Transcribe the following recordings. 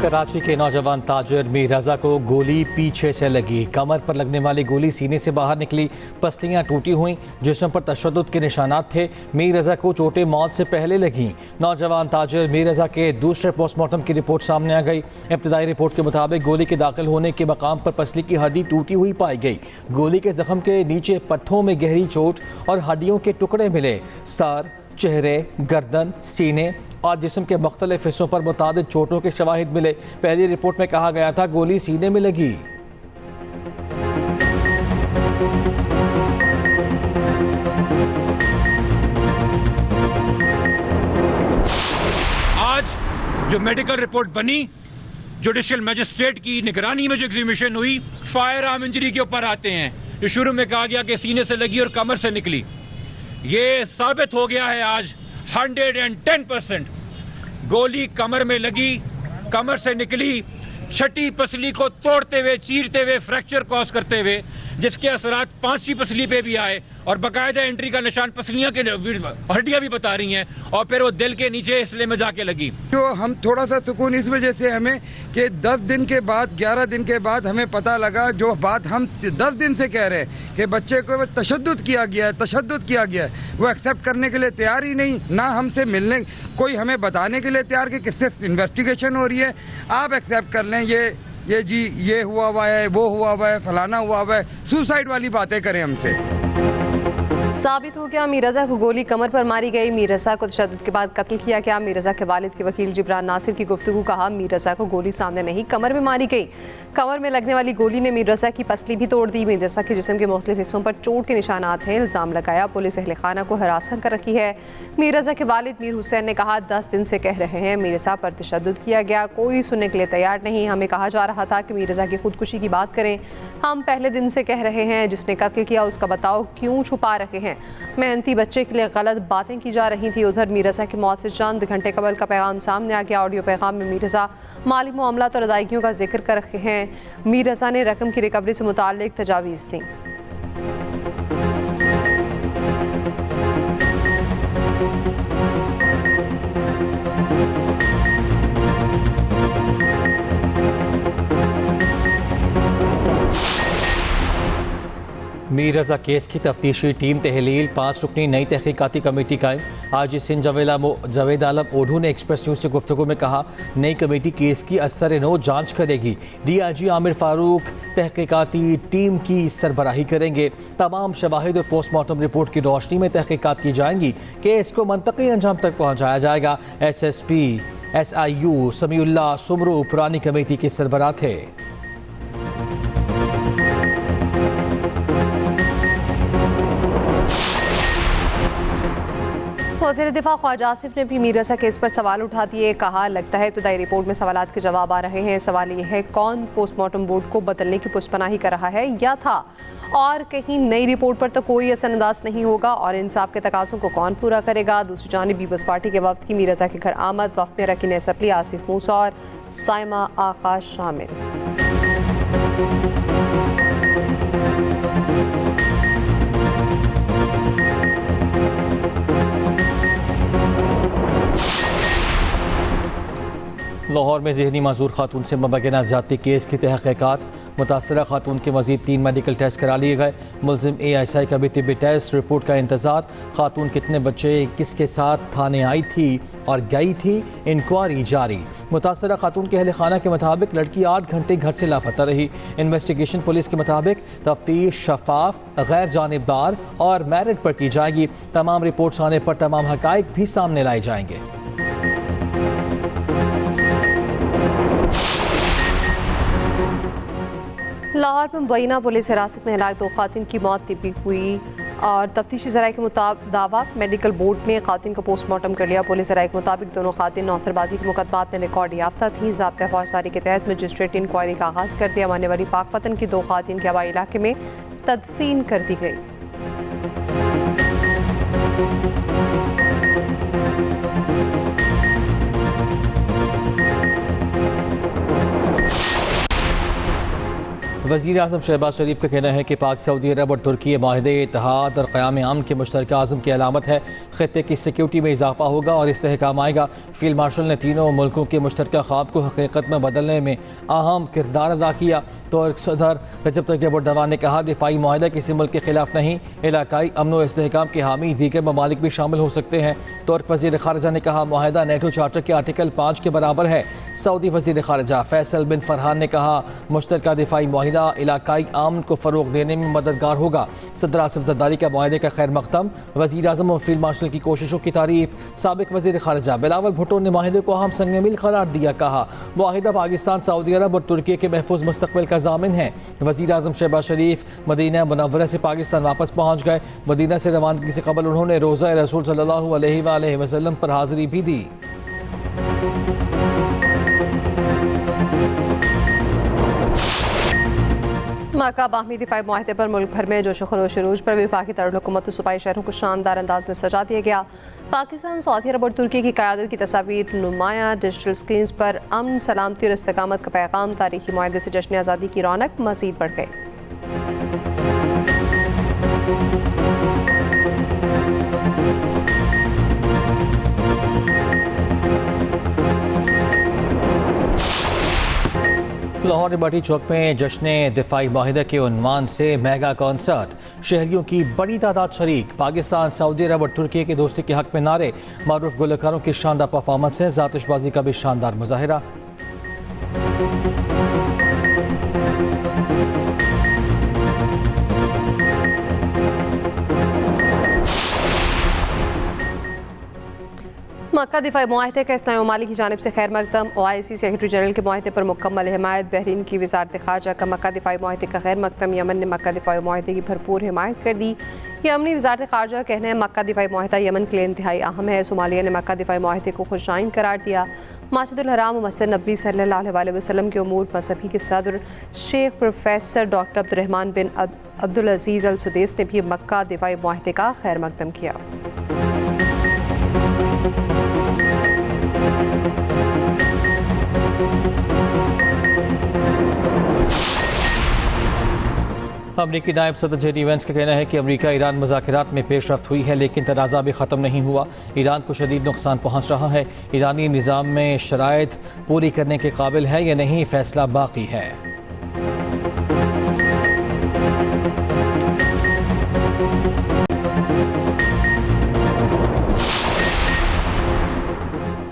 कराची के नौजवान ताजिर मीर रजा को गोली पीछे से लगी। कमर पर लगने वाली गोली सीने से बाहर निकली, पसलियां टूटी हुई, जिस्म पर तशद्दुद के निशानात थे। मीर रजा को चोटें मौत से पहले लगीं। नौजवान ताजिर मीर रजा के दूसरे पोस्टमार्टम की रिपोर्ट सामने आ गई। इब्तदाई रिपोर्ट के मुताबिक गोली के दाखिल होने के मकाम पर पसली की हड्डी टूटी हुई पाई गई। गोली के जख्म के नीचे पट्ठों में गहरी चोट और हड्डियों के टुकड़े मिले। सर, चेहरे, गर्दन, सीने और जिस्म के मुख्तलिफ हिस्सों पर मुतादिद चोटों के शवाहिद मिले। पहली रिपोर्ट में कहा गया था गोली सीने में लगी। आज जो मेडिकल रिपोर्ट बनी, जुडिशियल मजिस्ट्रेट की निगरानी में जो एग्जीक्यूशन हुई, फायर आर्म इंजरी के ऊपर आते हैं। जो शुरू में कहा गया कि सीने से लगी और कमर से निकली, ये साबित हो गया है आज 110%। गोली कमर में लगी, कमर से निकली, छठी पसली को तोड़ते हुए, चीरते हुए, फ्रैक्चर कॉज करते हुए, जिसके असरात पांचवी पसली पे भी आए और बाकायदा एंट्री का निशान पसलियां के हड्डियां भी बता रही हैं, और फिर वो दिल के नीचे इसलिए में जाके लगी। जो हम थोड़ा सा सुकून इस वजह से हमें कि 10 दिन के बाद, 11 दिन के बाद हमें पता लगा, जो बात हम 10 दिन से कह रहे हैं कि बच्चे को तशद्दुद किया गया है, वो एक्सेप्ट करने के लिए तैयार ही नहीं, ना हमसे मिलने, कोई हमें बताने के लिए तैयार कि किससे इन्वेस्टिगेशन हो रही है, आप एक्सेप्ट कर लें, ये जी ये हुआ है, वो हुआ है, फलाना हुआ है, सुसाइड वाली बातें करें हमसे। साबित हो गया मीर रजा को गोली कमर पर मारी गई। मीर रजा को तशद्दुद के बाद कत्ल किया गया। मीर रजा के वालिद के वकील जिब्रान नासिर की गुफ्तगू, कहा मीर रजा को गोली सामने नहीं कमर में मारी गई। कमर में लगने वाली गोली ने मीर रजा की पसली भी तोड़ दी। मीर रजा के जिस्म के मुख्तलिफ हिस्सों पर चोट के निशानात हैं। इल्ज़ाम लगाया पुलिस अहले खाना को हरासत कर रखी है। मीर रजा के वालिद मीर हुसैन ने कहा 10 दिन से कह रहे हैं मीर रजा पर तशद्दुद किया गया, कोई सुनने के लिए तैयार नहीं। हमें कहा जा रहा था कि मीर रजा की खुदकुशी की बात करें, हम पहले दिन से कह रहे हैं जिसने कत्ल किया उसका बताओ, क्यों छुपा रहे हैं। मेहनती बच्चे के लिए गलत बातें की जा रही थी। उधर मीर रजा की मौत से चंद घंटे कबल का पैगाम सामने आ गया। ऑडियो पैगाम में मीर रजा माली मामलात और अदायगियों का जिक्र कर रहे हैं। मीर रजा ने रकम की रिकवरी से मुताल्लिक तजावीज़ दी। मीर रजा केस की तफ्तीशी टीम तहलील 5 रुकनी नई तहकीकाती कमेटी कायम। आज सिंध जावेद आलम ओढ़ू ने एक्सप्रेस न्यूज़ से गुफ्तगू में कहा नई कमेटी केस की असर-ए-नो जांच करेगी। DIG आमिर फारूक तहकीकाती टीम की सरबराही करेंगे। तमाम शवाहिद और पोस्टमार्टम रिपोर्ट की रोशनी में तहकीकात की जाएंगी। केस को मंतकी अंजाम तक पहुँचाया जाएगा। SSP SIU समीउल्लाह सुमरू पुरानी कमेटी के सरबराह थे। वज़ीर दिफा ख्वाजा आसिफ ने भी मीर रजा केस पर सवाल उठा दिए। कहा लगता है इब्तदाई रिपोर्ट में सवालात के जवाब आ रहे हैं। सवाल ये है कौन पोस्टमार्टम बोर्ड को बदलने की पुष्पनाही कर रहा है या था, और कहीं नई रिपोर्ट पर तो कोई असरअंदाज नहीं होगा, और इंसाफ के तकाज़ों को कौन पूरा करेगा। दूसरी जानिब पीपल्स पार्टी के वफ्द की मीर रजा के घर आमद, वफ्द में रकीन असम्बली आसिफ मूसा और साइमा आका शामिल। लाहौर में ज़हनी माजूर खातून से मुबैना ज़्यादती केस की तहक़ीक़ात। मुतासरा खातून के मज़ीद 3 मेडिकल टेस्ट करा लिए गए। मुलजिम ASI का भी तिब्बी टेस्ट रिपोर्ट का इंतज़ार। खातून कितने बच्चे किसके साथ थाने आई थी और गई थी, इंक्वायरी जारी। मुतासरा खातून के अहले खाना के मुताबिक लड़की 8 घंटे घर से लापता रही। इन्वेस्टिगेशन पुलिस के मुताबिक तफ्तीश शफाफ, गैर जानिबदार और मेरिट पर की जाएगी। तमाम रिपोर्ट्स आने पर तमाम हक़ाइक़ भी सामने लाए जाएंगे। लाहौर में मुबैना पुलिस हिरासत में हलाक 2 खातिन की मौत तिब्बी हुई और तफ्तीशी ज़राए के मुताबिक दावा मेडिकल बोर्ड ने खातिन का पोस्टमार्टम कर लिया। पुलिस ज़राए के मुताबिक दोनों खातिन नौसरबाजी के मुकदमात में रिकॉर्ड याफ्ता थी। ज़ाब्ता फौजदारी के तहत मजिस्ट्रेट इंक्वायरी का आगाज़ कर दिया। मानने वाली पाकपतन की 2 खातिन के हवाई इलाके में तदफीन कर दी गई। वज़ीर आज़म शहबाज शरीफ का कहना है कि पाक सऊदी अरब और तुर्की माहिदे इत्तेहाद और क़याम आम के मुश्तरका आज़म की अलामत है। ख़ित्ते की सिक्योरिटी में इजाफा होगा और इस्तेहकाम आएगा। फील्ड मार्शल ने तीनों मुल्कों के मुश्तरका ख्वाब को हकीकत में बदलने में अहम किरदार अदा किया। तो सदर रजब तैयब एर्दोगान ने कहा दिफाई माहिदा किसी मुल्क के खिलाफ नहीं, इलाकाई अमन व इस्तेहकाम के हामी दीगर ममालिक भी शामिल हो सकते हैं। तुर्क वज़ीर ख़ारिजा ने कहा माहिदा नेटो चार्टर के आर्टिकल 5 के बराबर है। सऊदी वज़ीर ख़ारिजा फैसल बिन फरहान ने कहा मुश्तरका दिफाई माहिदा इलाकाई अमन को फ़रोग़ देने में मददगार होगा। सदर आसिफ ज़रदारी का माहिदे का खैर मक़दम, वज़ीर आज़म और फील्ड मार्शल की कोशिशों की तारीफ़। साबिक़ वज़ीर ख़ारिजा बिलावल भुट्टो ने माहिदे को अहम संग मिल करार दिया। कहा माहिदा पाकिस्तान, सऊदी अरब और तुर्की के महफूज मुस्तक़बिल का ज़ामिन है। वज़ीर आज़म शहबाज शरीफ मदीना मुनव्वरा से पाकिस्तान वापस पहुँच गए। मदीना से रवानगी से कबल उन्होंने रोज़ा रसूल सल्लल्लाहु अलैहि वसल्लम पर हाज़िरी भी दी। मक्का बाहमी दिफाई माहिदे पर मुल्क भर में जोश खरोश अरूज पर वफाकी दारुल-हुकूमत और सूबाई शहरों को शानदार अंदाज में सजा दिया गया। पाकिस्तान, सऊदी अरब और तुर्की की क़यादत की तस्वीर नुमाया डिजिटल स्क्रीन पर अमन, सलामती और इस्तेकामत का पैगाम। तारीखी माहिदे से जश्न आज़ादी की रौनक मज़ीद बढ़ गई। लाहौर लिबर्टी चौक में जश्न दिफाई माहिदा के उन्वान से मेगा कॉन्सर्ट, शहरियों की बड़ी तादाद शरीक। पाकिस्तान, सऊदी अरब और तुर्की के दोस्ती के हक में नारे, मारूफ गुलकारों की शानदार परफॉर्मेंस है, आतिशबाजी का भी शानदार मुजाहिरा। मक्का दिफाई माहिदे का इस्लामी ममालिक की जानिब से खैर मकदम। OIC सेक्रेटरी जनरल के माहिदे पर मुकम्मल हिमायत। बहरीन की वज़ारत ख़ारजा का मक्का दिफाई माहिदे का खैर मकदम। यमन ने मक्का दिफाई माहिदे की भरपूर हिमायत कर दी। यमनी वज़ारत ख़ारजा का कहना है मक्का दिफाई माहिदा यमन के लिए इंतहाई अहम है। सोमालिया ने मक्का दिफाई माहिदे को खुशाइन करार दिया। मस्जिदुल हराम और मस्जिद नबवी सल्लल्लाहु अलैहि वसल्लम के उमूर मज़हबी के सदर शेख प्रोफेसर डॉक्टर अब्दुर्रहमान बिन अब्दुल अजीज़ अल सुदैस ने भी मक्का दिफाई माहिदे का खैर मकदम किया। अमरीकी नायब सदर जेडी वेंस का कहना है कि अमरीका ईरान मुज़ाकरात में पेशरफ्त हुई है, लेकिन तनाज़ा भी ख़त्म नहीं हुआ। ईरान को शदीद नुकसान पहुँच रहा है। ईरानी निज़ाम में शराइत पूरी करने के काबिल है या नहीं, फैसला बाकी है।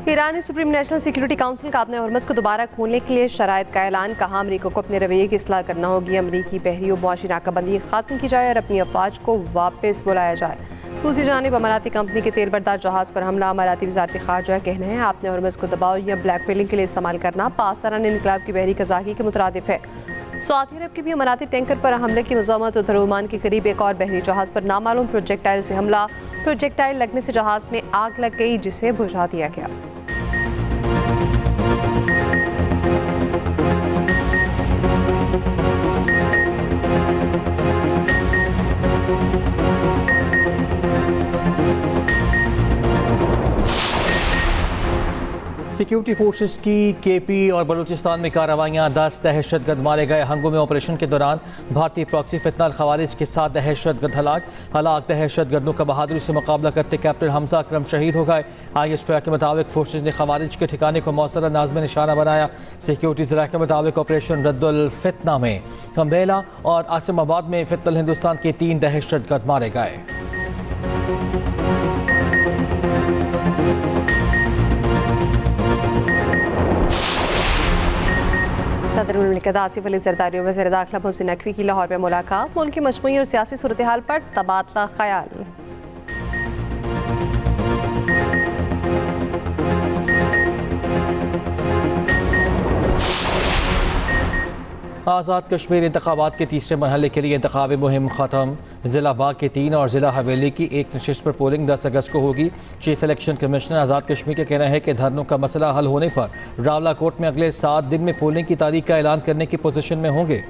ईरानी सुप्रीम नेशनल सिक्योरिटी काउंसिल का अपने हरमज़ को दोबारा खोलने के लिए शराइत का ऐलान। कहा अमरीका को अपने रवैये की इस्लाह करना होगी। अमरीकी बहरी और मुआशी नाकाबंदी ख़त्म की जाए और अपनी अफवाज को वापस बुलाया जाए। दूसरी जानिब अमाराती कंपनी के तेल बरदार जहाज़ पर हमला। अमाराती वज़ारत ख़ारजा कहना है आपने हरमज़ को दबाव या ब्लैकमेलिंग के लिए इस्तेमाल करना पासदारान इनकलाब की बहरी कज़ाकी के मुतरादिफ है। सऊदी अरब के भी अमाराती टैंकर पर हमले की मज़म्मत। उधर ओमान के करीब एक और बहरी जहाज़ पर नामालूम प्रोजेक्टाइल से हमला। प्रोजेक्टाइल लगने से जहाज़ में आग लग गई, जिसे बुझा दिया गया। सिक्योरिटी फोर्सेस की KP और बलूचिस्तान में कार्रवाइयाँ। 10 दहशतगर्द मारे गए। हंगोमी ऑपरेशन के दौरान भारतीय प्रॉक्सी फितना खवारिज के 7 दहशतगर्द हलाक दहशतगर्दों का बहादुरी से मुकाबला करते कैप्टन हमजा अकरम शहीद हो गए। ISPI के मुताबिक फोर्सेस ने खवारिज के ठिकाने को मौसर अंदाज में निशाना बनाया। सिक्योरिटी ज़रा के मुताबिक ऑपरेशन रद्दुल फितना में कंबेला और आसिमाबाद में फितल हिंदुस्तान के 3 दहशतगर्द मारे गए। सदर मुमलिकत आसिफ अली जरदारी और वज़ीर दाखिला मोहसिन नकवी की लाहौर में मुलाकात। मुल्क की मजमूई और सियासी सूरत हाल पर तबादला ख्याल। आज़ाद कश्मीर इंतखाबात के तीसरे मरहले के लिए इंतखाबी मुहिम ख़त्म। ज़िला बाग की 3 और ज़िला हवेली की 1 नशिस्त पर पोलिंग 10 अगस्त को होगी। Chief election commissioner Azad Kashmir का कहना है कि धरनों का मसला हल होने पर रावला कोर्ट में अगले 7 दिन में पोलिंग की तारीख का ऐलान करने की पोजीशन में होंगे।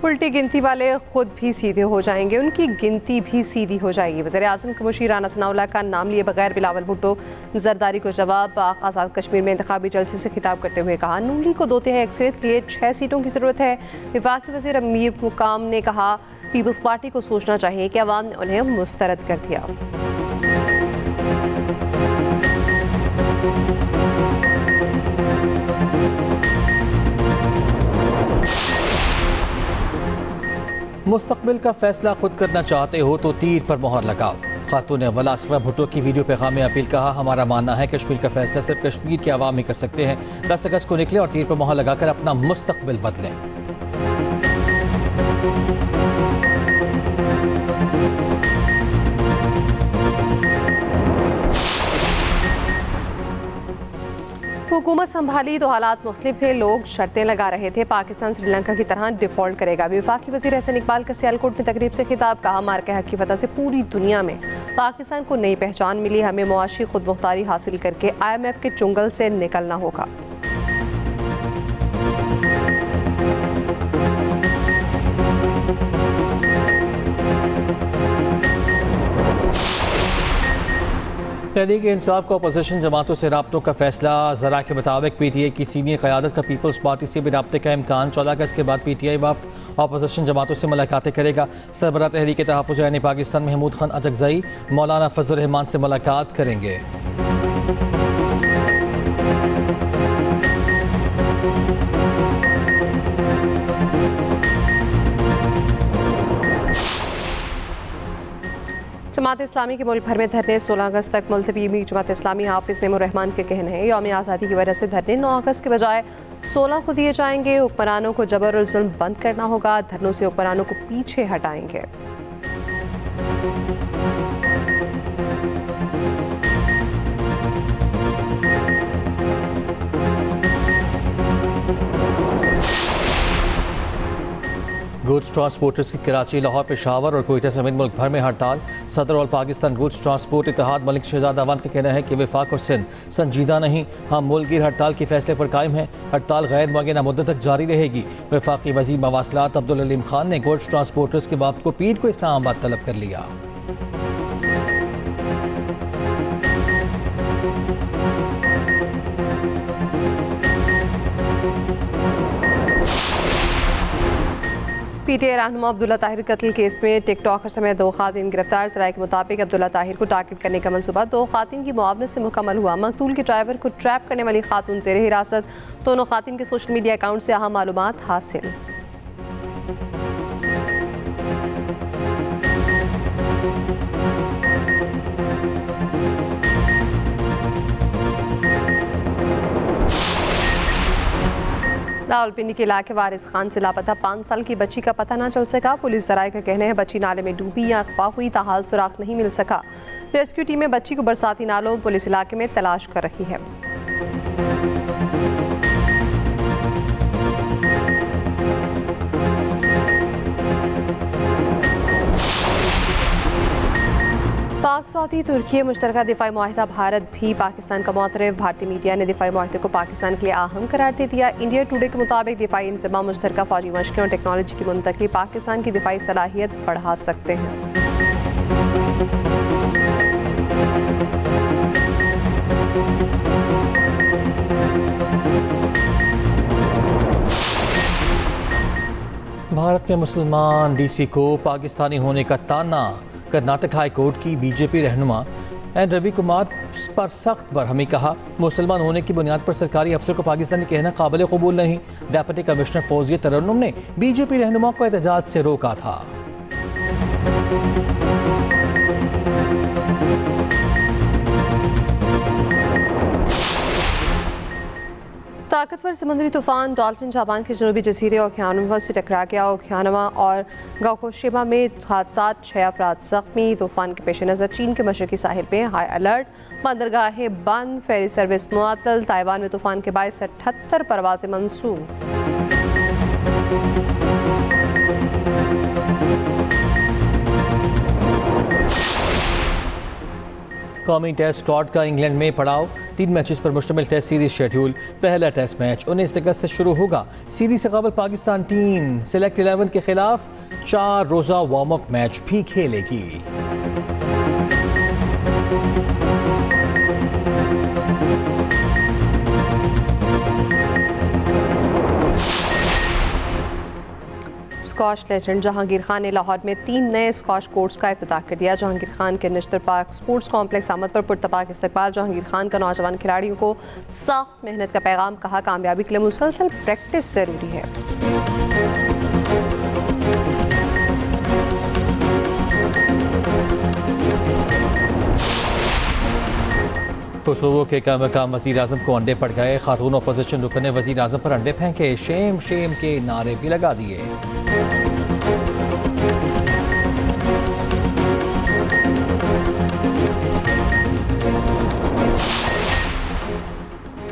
उल्टी गिनती वाले खुद भी सीधे हो जाएंगे, उनकी गिनती भी सीधी हो जाएगी। वज़ीर-ए-आज़म के मुशीर राना सनाउल्लाह का नाम लिए बगैर बिलावल भुट्टो जरदारी को जवाब आज़ाद कश्मीर में इंतखाबी जलसे से खिताब करते हुए कहा, नून लीग को 2/3 अक्सरियत के लिए 6 सीटों की ज़रूरत है। वफाकी वज़ीर अमीर मुकाम ने कहा, पीपल्स पार्टी को सोचना चाहिए कि अवाम ने उन्हें मुस्तरद कर दिया। मुस्तकबिल का फैसला खुद करना चाहते हो तो तीर पर मोहर लगाओ। खातून अव्वल आसिफा भुट्टो की वीडियो पैगाम में अपील। कहा, हमारा मानना है कश्मीर का फैसला सिर्फ कश्मीर के अवाम ही कर सकते हैं। 10 अगस्त को निकले और तीर पर मोहर लगाकर अपना मुस्तकबिल बदलें। हुकूमत संभाली तो हालात मुख्तलिफ थे, लोग शर्तें लगा रहे थे पाकिस्तान श्रीलंका की तरह डिफॉल्ट करेगा। वफाकी वज़ीर एहसन इकबाल का सियालकोट में तकरीब से खिताब। कहा, मार्के हक की फतह से पूरी दुनिया में पाकिस्तान को नई पहचान मिली। हमें मुआशी खुद मुख्तारी हासिल करके IMF के चुंगल से निकलना होगा। तहरीक इंसाफ का अपोजिशन जमातों से राब्तों का फैसला। ज़रा के मुताबिक PTI की सीनियर क़यादत का पीपल्स पार्टी से भी राब्ते का इम्कान। 14 अगस्त के बाद PTI वफ्द अपोजिशन जमातों से मुलाकातें करेगा। सरबराह तहरीक तहफ़्फ़ुज़ यानी पाकिस्तान महमूद खान अजगज़ई मौलाना फजल रहमान से मुलाकात करेंगे। जमात इस्लामी के मुल्क भर में धरने 16 अगस्त तक मुलतवी। जमात इस्लामी हाफिज़ नईमुर्रहमान के कहने हैं, यौम आज़ादी की वजह से धरने 9 अगस्त के बजाय 16 को दिए जाएंगे। हुक्मरानों को जबर और जुल्म बंद करना होगा। धरनों से हुक्मरानों को पीछे हटाएंगे। गुड्स ट्रांसपोर्टर्स की कराची, लाहौर, पेशावर और कोयटा समेत मुल्क भर में हड़ताल। सदर और पाकिस्तान गुड्स ट्रांसपोर्ट इत्तेहाद मलिक शहजाद अवान का कहना है कि वफाक और सिंध संजीदा नहीं, हम मुल्कगीर हड़ताल के फैसले पर कायम हैं। हड़ताल गैर मुअय्यना मुद्दत तक जारी रहेगी। वफाकी वज़ीर मवासलात अब्दुल अलीम खान ने गुड्स ट्रांसपोर्टर्स के वफ़द को पीर को इस्लामाबाद तलब कर लिया। PTI रहनुमा अब्दुल्ला ताहिर कत्ल केस में टिकटॉकर समेत 2 खातिन गिरफ्तार। ज़राए के मुताबिक अब्दुल्ला ताहिर को टारगेट करने का मंसूबा 2 खातिन की मुआवनत से मुकम्मल हुआ। मकतूल के ड्राइवर को ट्रैप करने वाली खातून ज़ेरे हिरासत। दोनों खातिन के सोशल मीडिया अकाउंट से अहम मालूमात हासिल। रावलपिंडी के इलाके वारिस खान से लापता 5 साल की बच्ची का पता न चल सका। पुलिस ज़राए का कहना है बच्ची नाले में डूबी या अगवा हुई, ताहाल सुराख नहीं मिल सका। रेस्क्यू टीमें बच्ची को बरसाती नालों पुलिस इलाके में तलाश कर रही है। पाक सऊदी तुर्की मुश्तरका दिफाई मुआहिदा। भारत भी पाकिस्तान का मुतरफ। भारतीय मीडिया ने दिफाई मुआहिदे को पाकिस्तान के लिए अहम करार दे दिया। इंडिया टुडे के मुताबिक दिफाई इंजमाम मुश्तरका फौजी मशक़ें और टेक्नोलॉजी की मुंतकली पाकिस्तान की दिफाई सलाहियत बढ़ा सकते हैं। भारत में मुसलमान DC को पाकिस्तानी होने का ताना। कर्नाटक हाई कोर्ट की BJP रहनुमा एन रवि कुमार पर सख्त बरहमी। कहा, मुसलमान होने की बुनियाद पर सरकारी अफसर को पाकिस्तानी कहना काबिल कबूल नहीं। डेप्यूटी कमिश्नर फौजियत तरन्नुम ने BJP रहनुमा को एहतजाज से रोका था। ताकतवर समुद्री तूफान डॉल्फिन जापान के जनूबी जजीरे ओकियानवा से टकरा गया। ओकियानवा और गाकोशिमा में हादसा, 6 अफराद जख्मी। तूफान के पेश नज़र चीन के मशरकी साहिल में हाई अलर्ट। बंदरगाहें बंद, फेरी सर्विस मुअत्तल। ताइवान में तूफान के बायस 78 परवाजें मंसूख। कौमी टेस्ट स्क्वाड का इंग्लैंड में पड़ाव। 3 मैचेस पर मुश्तमिल टेस्ट सीरीज शेड्यूल। पहला टेस्ट मैच 19 अगस्त से शुरू होगा। सीरीज से कबल पाकिस्तान टीम सिलेक्ट 11 के खिलाफ 4 रोज़ा वार्म अप मैच भी खेलेगी। स्कॉश लेजेंड जहांगीर खान ने लाहौर में 3 नए स्कॉश कोर्ट्स का इफ्तिताह कर दिया। जहांगीर खान के निश्तर पार्क स्पोर्ट्स कॉम्प्लेक्स आमद पर पुरतपाक इस्तकबाल। जहांगीर खान का नौजवान खिलाड़ियों को सख्त मेहनत का पैगाम, कहा कामयाबी के लिए मुसलसल प्रैक्टिस ज़रूरी है। कोसोवो के मकाम वज़ीर आज़म को अंडे पड़ गए। खातून अपोजिशन रुकन ने वज़ीर आज़म पर अंडे फेंके। शेम शेम के नारे भी लगा दिए।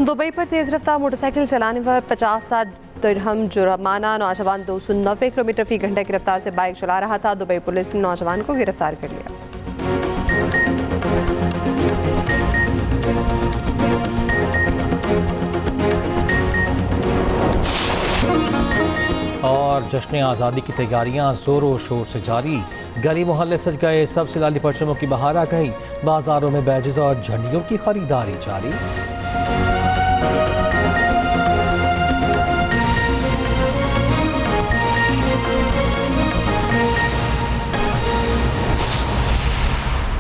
दुबई पर तेज रफ्तार मोटरसाइकिल चलाने पर 50,000 दिरहम जुर्माना। नौजवान 290 किलोमीटर फी घंटे की रफ्तार से बाइक चला रहा था। दुबई पुलिस ने नौजवान को गिरफ्तार कर लिया। और जश्न आज़ादी की तैयारियां जोरों शोर से जारी। गली मोहल्ले सज गए। सब सिलाली परचमों की बहार आ गई। बाजारों में बैजेस और झंडियों की खरीदारी जारी।